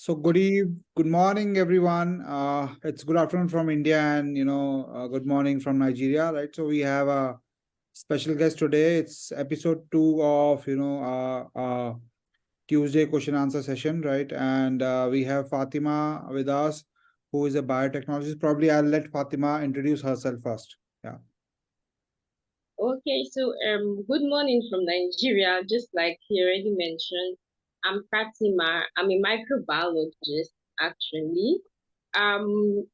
So good morning, everyone. It's good afternoon from India, and good morning from Nigeria, right? So we have a special guest today. It's episode 2 of Tuesday question answer session, right? And we have Fatima with us, who is a biotechnologist. Probably I'll let Fatima introduce herself first. Yeah. Okay, so good morning from Nigeria. Just like he already mentioned, I'm Fatima. I'm a microbiologist, actually. Um,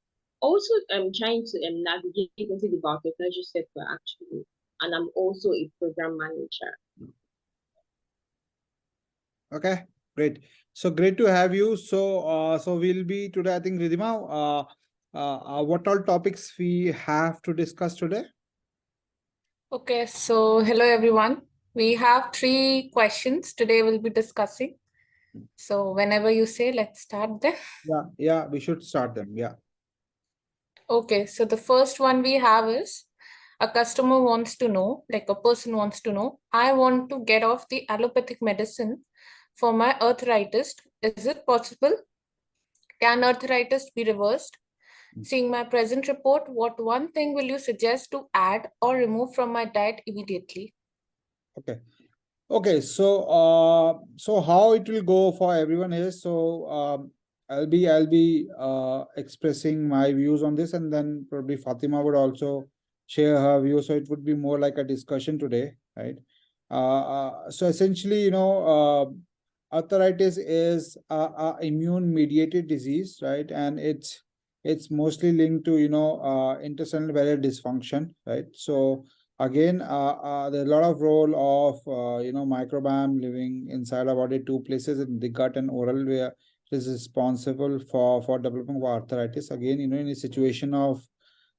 also, I'm trying to navigate into the biotechnology sector, actually, and I'm also a program manager. Okay. Great. So great to have you. So we'll be today. I think Ridhima, what all topics we have to discuss today? Okay, so hello everyone. We have 3 questions today we'll be discussing. So whenever you say, let's start them. Yeah, we should start them. Yeah. Okay, so the first one we have is a customer wants to know, like a person wants to know, I want to get off the allopathic medicine for my arthritis. Is it possible? Can arthritis be reversed? Seeing my present report, what one thing will you suggest to add or remove from my diet immediately? Okay. Okay. So how it will go for everyone is I'll be expressing my views on this, and then probably Fatima would also share her views. So it would be more like a discussion today, right? So essentially, arthritis is a immune mediated disease, right? And it's mostly linked to intestinal barrier dysfunction, right? So again, there's a lot of role of microbiome living inside our body, two places in the gut and oral, where it is responsible for developing of arthritis. Again, in a situation of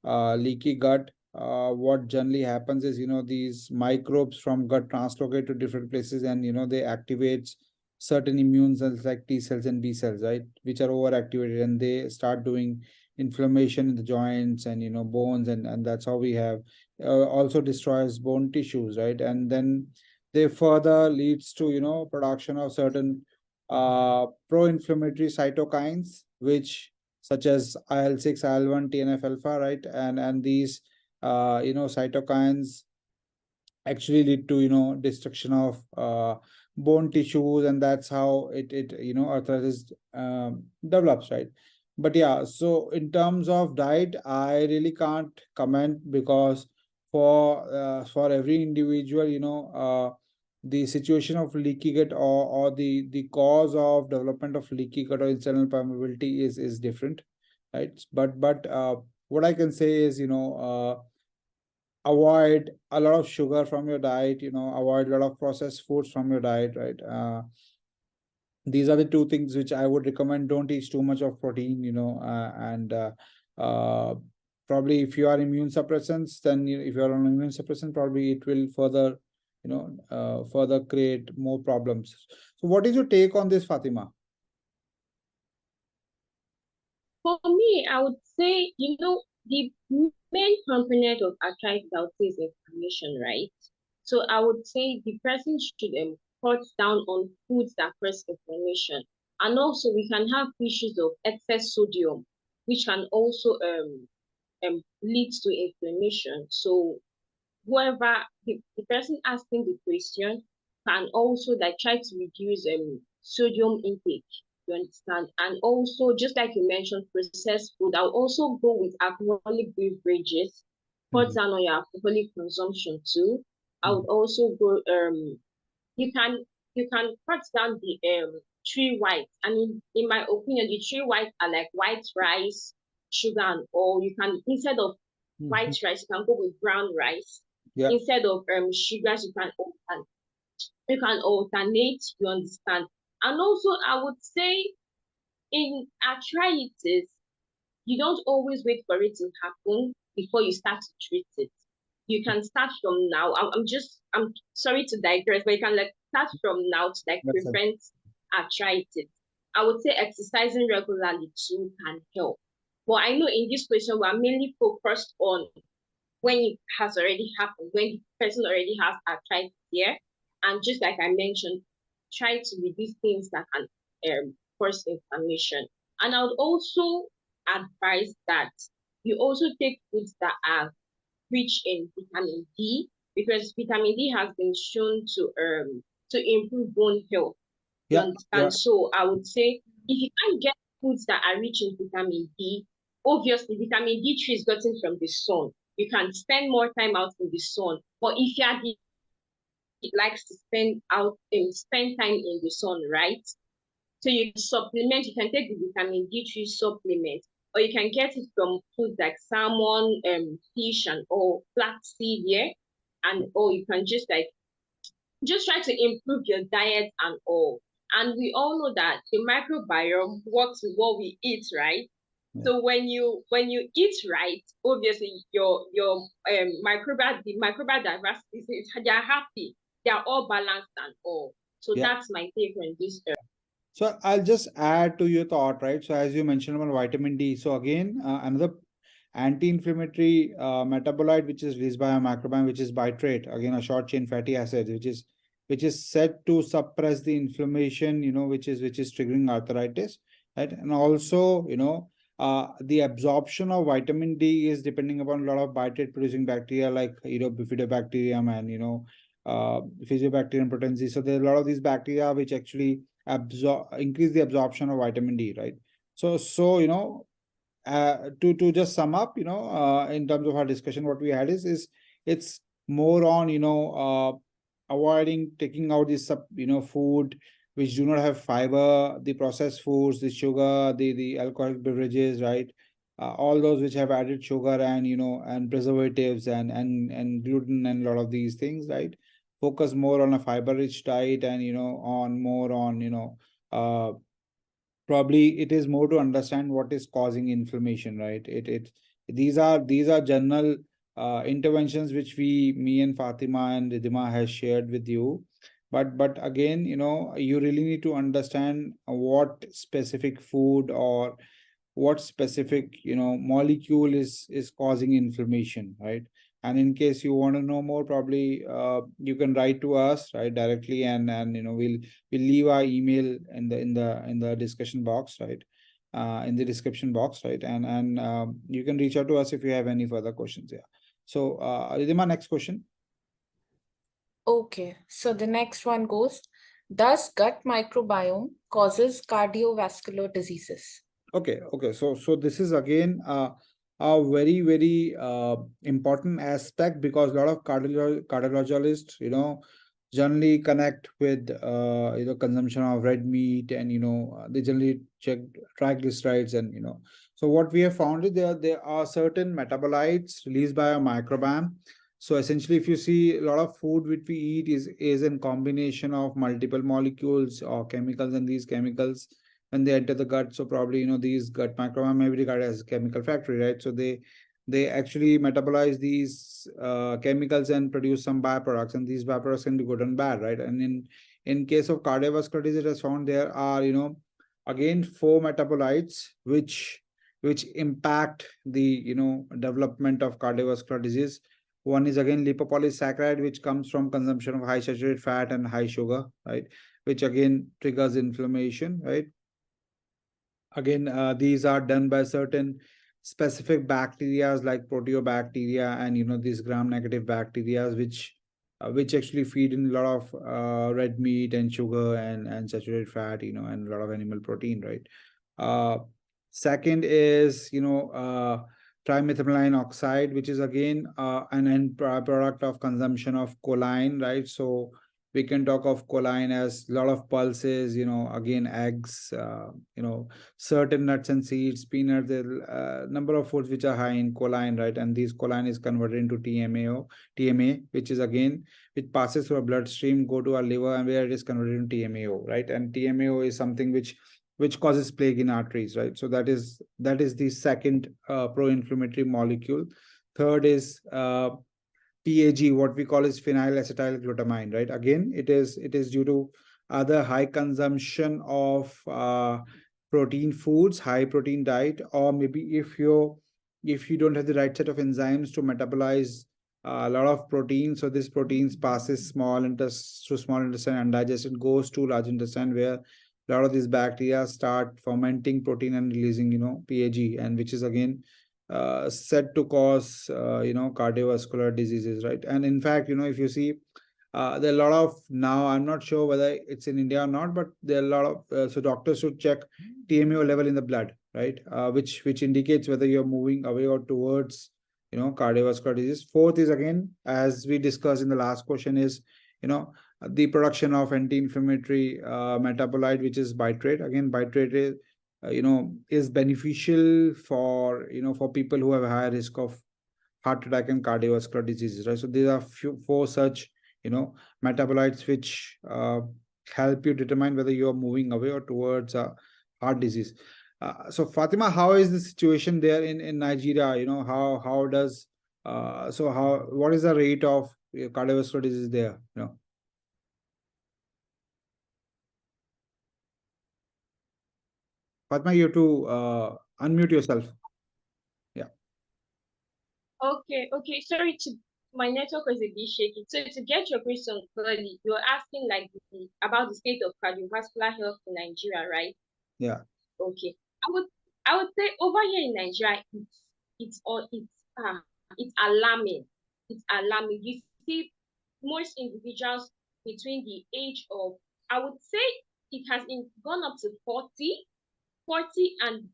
leaky gut, what generally happens is these microbes from gut translocate to different places, and they activate certain immune cells like T cells and B cells, right, which are overactivated, and they start doing inflammation in the joints and bones, and that's how we have also destroys bone tissues, right? And then they further leads to production of certain pro-inflammatory cytokines, which such as IL-6, IL-1, TNF alpha, right? And these cytokines actually lead to destruction of bone tissues, and that's how it arthritis develops, right? But yeah, so in terms of diet, I really can't comment, because for every individual, the situation of leaky gut, or the cause of development of leaky gut or intestinal permeability is different, right? But what I can say is avoid a lot of sugar from your diet, avoid a lot of processed foods from your diet, right? These are the two things which I would recommend. Don't eat too much of protein, and uh, probably if you are immune suppressants, then if you are on immune suppressant, probably it will further create more problems. So what is your take on this, Fatima? For me, I would say, the main component of arthritis, I would say, is inflammation, right? So I would say the person should cut down on foods that cause inflammation. And also we can have issues of excess sodium, which can also lead to inflammation. So whoever the person asking the question can also like try to reduce sodium intake. You understand? And also, just like you mentioned, processed food, I'll also go with alcoholic beverages. Cut Mhm. down on your alcoholic consumption too. I would Mhm. also go you can you can cut down the tree white. I mean, in my opinion, the tree white are like white rice, sugar, and all. You can, instead of white Mhm. rice, you can go with brown rice. Yeah. Instead of sugars, you can alternate. You understand? And also, I would say in arthritis, you don't always wait for it to happen before you start to treat it. You can start from now. I'm sorry to digress, but you can like start from now to like That's it. prevent arthritis. I would say exercising regularly too can help. But I know in this question we're mainly focused on when it has already happened, when the person already has arthritis here. And just like I mentioned, try to reduce things that can cause inflammation. And I would also advise that you also take foods that are rich in vitamin D, because vitamin D has been shown to improve bone health. You Yeah, understand? So I would say if you can't get foods that are rich in vitamin D, obviously vitamin D3 is gotten from the sun. You can spend more time out in the sun. But if you are the likes to spend time in the sun, right? So you can supplement, you can take the vitamin D3 supplement, or you can get it from foods like salmon, fish, and or flaxseed, yeah. And or you can just try to improve your diet and all. And we all know that the microbiome works with what we eat, right? Yeah. So when you eat right, obviously your microbial diversity they are happy, they are all balanced and all. So Yeah. that's my take on this. So I'll just add to your thought, right? So as you mentioned about vitamin D, so again, another anti-inflammatory metabolite which is released by a microbiome, which is bitrate, again a short chain fatty acid, which is said to suppress the inflammation, which is triggering arthritis, right? And also, the absorption of vitamin D is depending upon a lot of bitrate producing bacteria like bifidobacterium and Physiobacterium potency. So there are a lot of these bacteria which actually increase the absorption of vitamin D, right? So to just sum up, in terms of our discussion, what we had is it's more on avoiding taking out this food which do not have fiber, the processed foods, the sugar, the alcoholic beverages, right? All those which have added sugar and and preservatives and gluten and a lot of these things, right? Focus more on a fiber-rich diet and on more on probably it is more to understand what is causing inflammation, right? These are general interventions which me and Fatima and Ridhima has shared with you. But again, you really need to understand what specific food or what specific molecule is causing inflammation, right? And in case you want to know more, probably you can write to us, right, directly, and we'll leave our email in the discussion box, right, in the description box, right, and you can reach out to us if you have any further questions. Yeah. So Ridhima, next question. Okay, so the next one goes, does gut microbiome causes cardiovascular diseases? Okay. So this is again a very important aspect, because a lot of cardiologists generally connect with consumption of red meat, and they generally check triglycerides, and so what we have found is there are certain metabolites released by a microbiome. So essentially, if you see, a lot of food which we eat is in combination of multiple molecules or chemicals, and these chemicals, when they enter the gut, so probably these gut microbiome may be regarded as chemical factory, right? So they actually metabolize these chemicals and produce some byproducts, and these byproducts can be good and bad, right? And in case of cardiovascular disease, it has found there are again 4 metabolites which impact the development of cardiovascular disease. One is again lipopolysaccharide, which comes from consumption of high saturated fat and high sugar, right, which again triggers inflammation, right? Again, these are done by certain specific bacteria like proteobacteria and these gram-negative bacteria, which actually feed in a lot of red meat and sugar and saturated fat, and a lot of animal protein, right? Second is trimethylene oxide, which is again an end product of consumption of choline, right? So we can talk of choline as a lot of pulses, again eggs, certain nuts and seeds, peanuts, number of foods which are high in choline, right? And these choline is converted into TMA, which is again, which passes through a bloodstream, go to our liver, and where it is converted into TMAO, right? And TMAO is something which causes plaque in arteries, right? So that is the second pro-inflammatory molecule. Third is PAG, what we call is phenylacetylglutamine, right? Again, it is due to other high consumption of protein foods, high protein diet, or maybe if you don't have the right set of enzymes to metabolize a lot of protein, so this proteins passes through small intestine, undigested, goes to large intestine, where a lot of these bacteria start fermenting protein and releasing, PAG, and which is again said to cause, cardiovascular diseases, right? And in fact, if you see, there are a lot of now, I'm not sure whether it's in India or not, but there are a lot of, so doctors should check TMAO level in the blood, right? Which indicates whether you're moving away or towards, cardiovascular disease. Fourth is, again, as we discussed in the last question, is, the production of anti-inflammatory metabolite, which is bitrate. Again, bitrate is, is beneficial for, for people who have a higher risk of heart attack and cardiovascular diseases, right? So these are four such, metabolites which help you determine whether you are moving away or towards heart disease. So Fatima, how is the situation there in Nigeria? How does what is the rate of cardiovascular disease there? Fatima, you have to unmute yourself. Yeah. Okay, sorry, my network was a bit shaky. So to get your question clearly, you're asking like about the state of cardiovascular health in Nigeria, right? Yeah. Okay. I would say over here in Nigeria, it's alarming. It's alarming. You see most individuals between the age of, I would say it has gone up to 40 and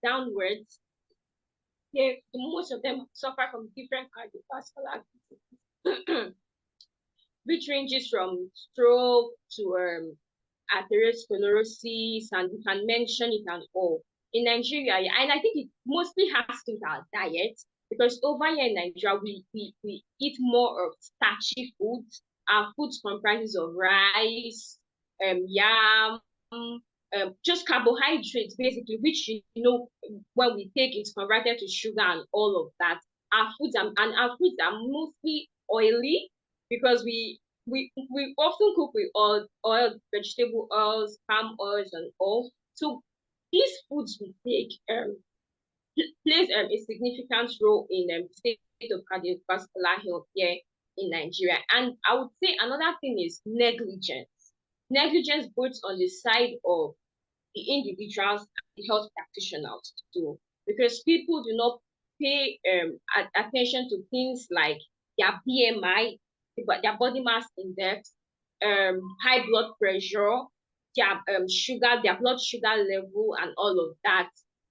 downwards. Most of them suffer from different cardiovascular diseases, which ranges from stroke to atherosclerosis, and you can mention it and all. In Nigeria, and I think it mostly has to do with our diet, because over here in Nigeria, we eat more of starchy foods. Our foods comprises of rice, yam, just carbohydrates basically, which when we take it's converted to sugar and all of that. Our foods are mostly oily, because we often cook with oil, vegetable oils, palm oils, and all. So these foods we take plays a significant role in state of cardiovascular health here in Nigeria. And I would say another thing is negligence. Negligence both on the side of the individuals and the health practitioners too, because people do not pay attention to things like their BMI, their body mass index, high blood pressure, their sugar, their blood sugar level, and all of that.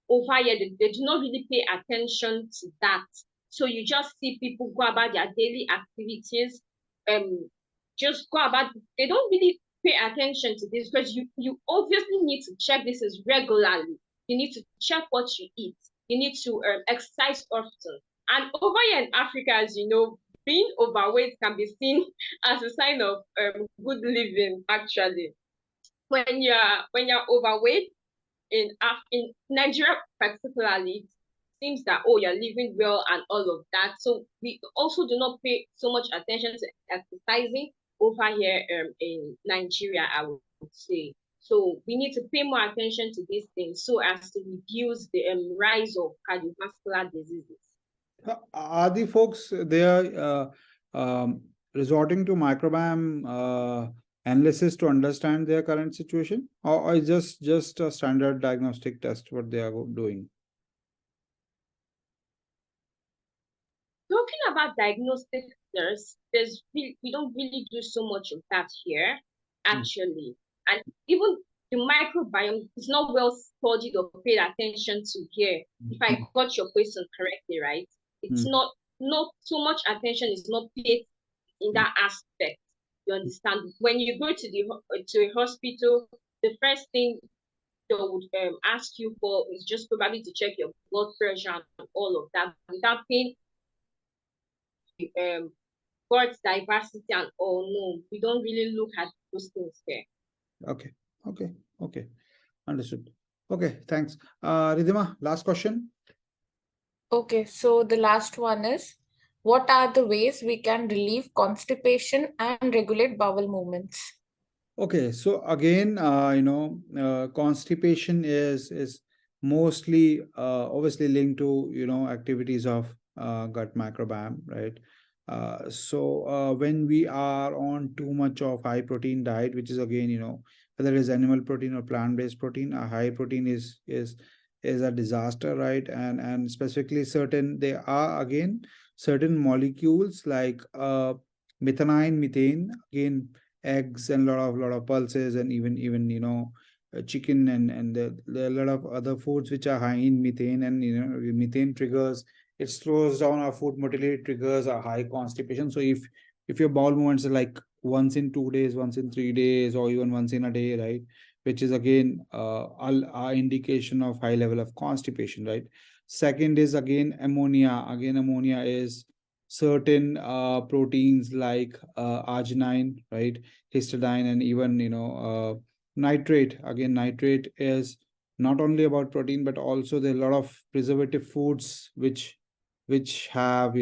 Over here, they do not really pay attention to that. So you just see people go about their daily activities, just go about. They don't really pay attention to this, because you obviously need to check this as regularly. You need to check what you eat. You need to exercise often. And over here in Africa, as you know, being overweight can be seen as a sign of good living. Actually, when you're overweight in Nigeria particularly, it seems that you're living well and all of that. So we also do not pay so much attention to exercising over here in Nigeria, I would say. So we need to pay more attention to these things so as to reduce the rise of cardiovascular diseases. Are the folks there resorting to microbiome analysis to understand their current situation, or is just a standard diagnostic test what they are doing? Talking about diagnostic tests, we don't really do so much of that here, actually. And even the microbiome is not well studied or paid attention to here. If I got your question correctly, right? It's not so much attention is not paid in that aspect. You understand? When you go to a hospital, the first thing they would ask you for is just probably to check your blood pressure and all of that, without paying God's diversity and all. No, we don't really look at those things here. Okay. Understood. Okay, thanks. Ridhima, last question. Okay, so the last one is, what are the ways we can relieve constipation and regulate bowel movements? Okay, so again, constipation is mostly obviously linked to activities of gut microbiome, right? So when we are on too much of high protein diet, which is again whether it is animal protein or plant-based protein. A high protein is a disaster, right? And specifically certain, there are again certain molecules like methionine, methane, again eggs and lot of pulses, and even chicken, and there are a lot of other foods which are high in methane, and methane triggers, it slows down our food motility, triggers a high constipation. So if your bowel movements are like once in 2 days, once in 3 days, or even once in a day, right, which is again a indication of high level of constipation, right? Second is again ammonia. Again, ammonia is certain proteins like arginine, right, histidine, and even nitrate. Again, nitrate is not only about protein, but also there are a lot of preservative foods which have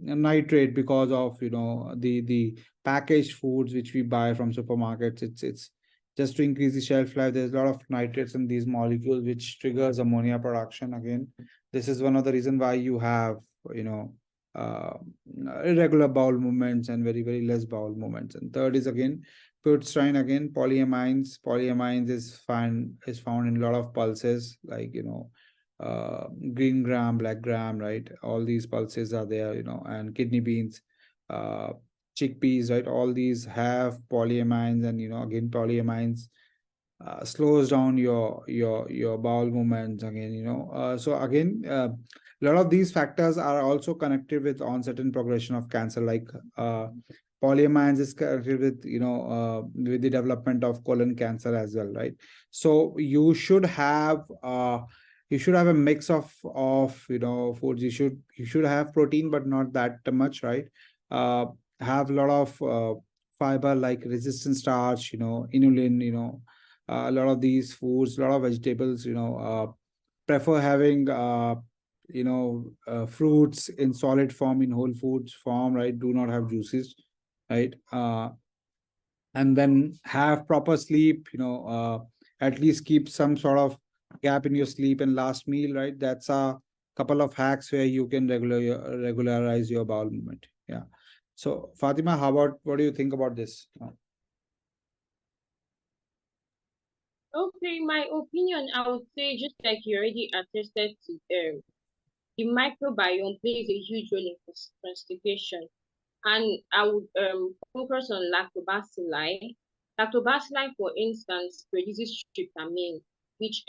nitrate, because of the packaged foods which we buy from supermarkets. It's just to increase the shelf life. There's a lot of nitrates in these molecules which triggers ammonia production. Again, this is one of the reason why you have you know uh, irregular bowel movements and very less bowel movements. And third is again purtine. Again, polyamines is found in a lot of pulses, like green gram, black gram, right? All these pulses are there, and kidney beans, uh, chickpeas, right? All these have polyamines, and again, polyamines slows down your bowel movements again. So again, a lot of these factors are also connected with onset and progression of cancer, like polyamines is connected with with the development of colon cancer as well, right? So you should have a mix of foods. You should have protein, but not that much, right? uh have a lot of fiber, like resistant starch, inulin, a lot of these foods, a lot of vegetables, prefer having fruits in solid form, in whole foods form, right? Do not have juices, right? And then have proper sleep, at least keep some sort of gap in your sleep and last meal, right? That's a couple of hacks where you can regularize your bowel movement. Yeah. So Fatima, what do you think about this? Okay, my opinion, I would say, just like you already attested to, the microbiome plays a huge role in constipation. And I would focus on lactobacilli. Lactobacilli, for instance, produces tryptamine, which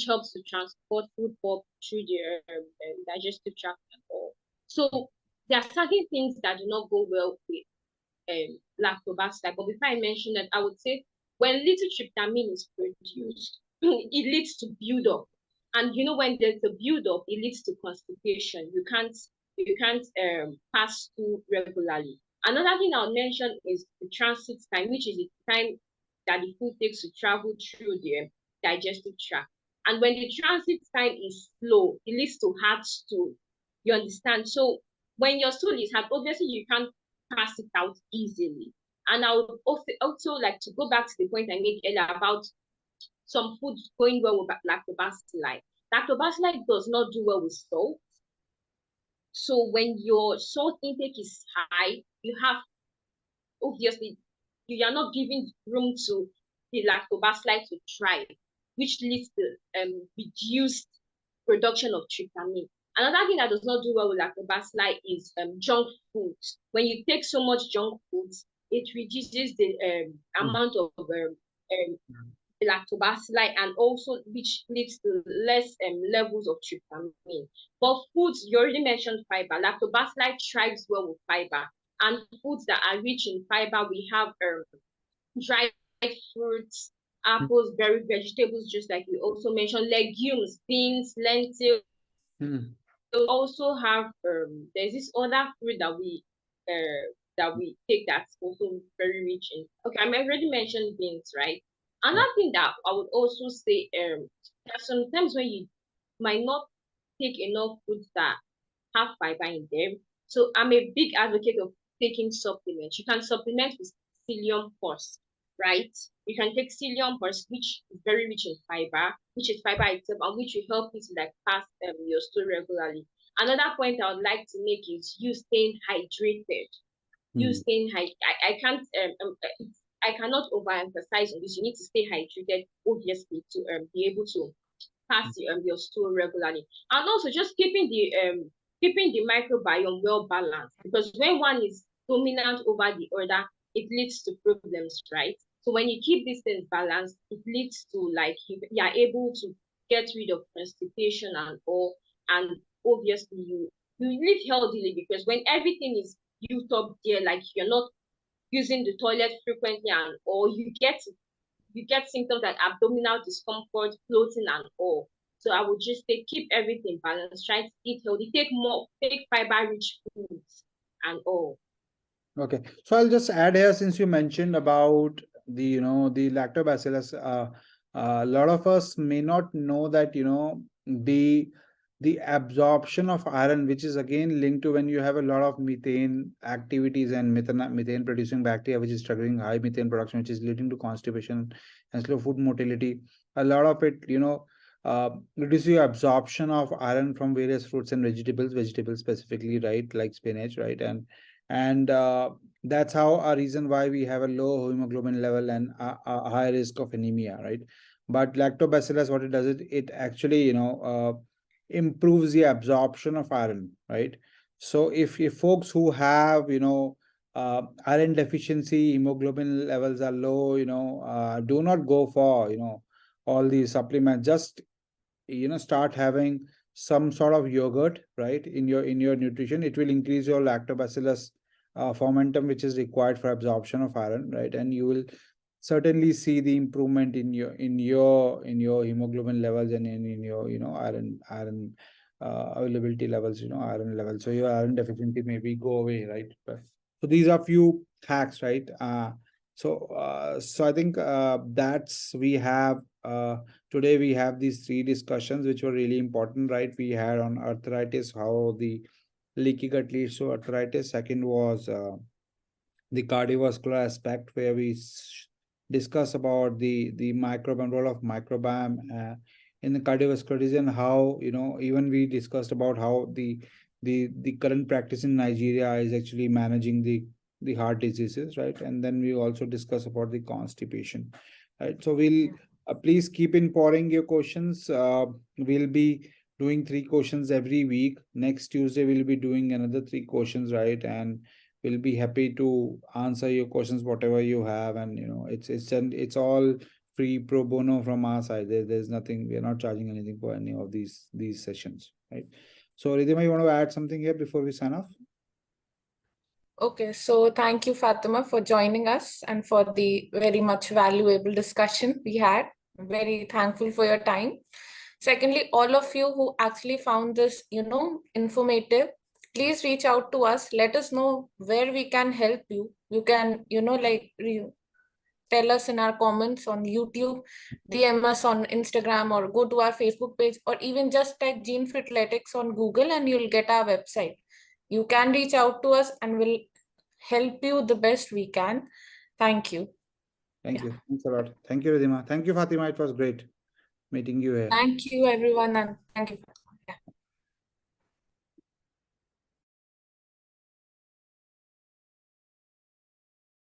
helps to transport food pulp through the digestive tract and all. So there are certain things that do not go well with lactobacilli. But before I mention that, I would say when little tryptamine is produced, it leads to build up. And when there's a build up, it leads to constipation. You can't pass through regularly. Another thing I'll mention is the transit time, which is the time that the food takes to travel through the digestive tract. And when the transit time is slow, it leads to hard stool. You understand? So when your stool is hard, obviously you can't pass it out easily. And I would also like to go back to the point I made earlier about some foods going well with lactobacilli. Lactobacilli does not do well with salt. So when your salt intake is high, you have, obviously, you are not giving room to the lactobacilli to thrive, which leads to reduced production of tryptamine. Another thing that does not do well with lactobacilli is junk foods. When you take so much junk foods, it reduces the amount of lactobacilli, and also which leads to less levels of tryptamine. But foods, you already mentioned fiber. Lactobacilli thrives well with fiber. And foods that are rich in fiber, we have dried fruits, apples, berry vegetables, just like you also mentioned, legumes, beans, lentils. Hmm. We also have there's this other fruit that we take that's also very rich in. Okay, I already mentioned beans, right? Yeah. Another thing that I would also say, there are sometimes when you might not take enough foods that have fiber in them. So I'm a big advocate of taking supplements. You can supplement with psyllium pulse, right? You can take psyllium pulse, which is very rich in fiber, which is fiber itself, and which will help you to like pass your stool regularly. Another point I would like to make is you staying hydrated. You staying I can't I cannot overemphasize on this. You need to stay hydrated, obviously, to be able to pass your stool regularly, and also just keeping the microbiome well balanced, because when one is dominant over the other, it leads to problems, right? So when you keep these things balanced, it leads to, like, you are able to get rid of constipation and all, and obviously you live healthily, because when everything is built up there, like you're not using the toilet frequently and or you get symptoms like abdominal discomfort, bloating and all. So I would just say keep everything balanced, try to eat healthy, take fiber rich foods and all. Okay, so I'll just add here, since you mentioned about the the lactobacillus, a lot of us may not know that the absorption of iron, which is again linked to when you have a lot of methane activities and methane producing bacteria, which is triggering high methane production, which is leading to constipation and slow food motility. A lot of it, reduces your absorption of iron from various fruits and vegetables specifically, right, like spinach, right, and that's how a reason why we have a low hemoglobin level and a high risk of anemia, right? But lactobacillus, what it does, it actually improves the absorption of iron, right? So if folks who have iron deficiency, hemoglobin levels are low, do not go for all these supplements. Just start having some sort of yogurt, right, in your nutrition. It will increase your lactobacillus fermentum, which is required for absorption of iron, right, and you will certainly see the improvement in your hemoglobin levels and in your iron availability levels, iron levels. So your iron deficiency maybe go away, right? So these are few hacks, right? So I think that's we have today we have these three discussions which were really important, right? We had on arthritis, how the leaky gut leads to arthritis. Second was the cardiovascular aspect, where we discuss about the microbiome, role of microbiome in the cardiovascular disease, and how even we discussed about how the current practice in Nigeria is actually managing the heart diseases, right? And then we also discuss about the constipation, right? So we'll please keep in pouring your questions. We'll be doing 3 questions every week. Next Tuesday we'll be doing another 3 questions, right? And we'll be happy to answer your questions, whatever you have. And it's all free pro bono from our side. There's nothing, we're not charging anything for any of these sessions, right? So Ridhima, you want to add something here before we sign off? Okay, so thank you, Fatima, for joining us and for the very much valuable discussion we had. I'm very thankful for your time. Secondly, all of you who actually found this, informative, please reach out to us. Let us know where we can help you. You can, tell us in our comments on YouTube, DM us on Instagram, or go to our Facebook page, or even just type Gene Fretletics on Google and you'll get our website. You can reach out to us and we'll help you the best we can. Thank you. Thank you. Thanks a lot. Thank you, Ridhima. Thank you, Fatima. It was great meeting you here. Thank you, everyone, and thank you.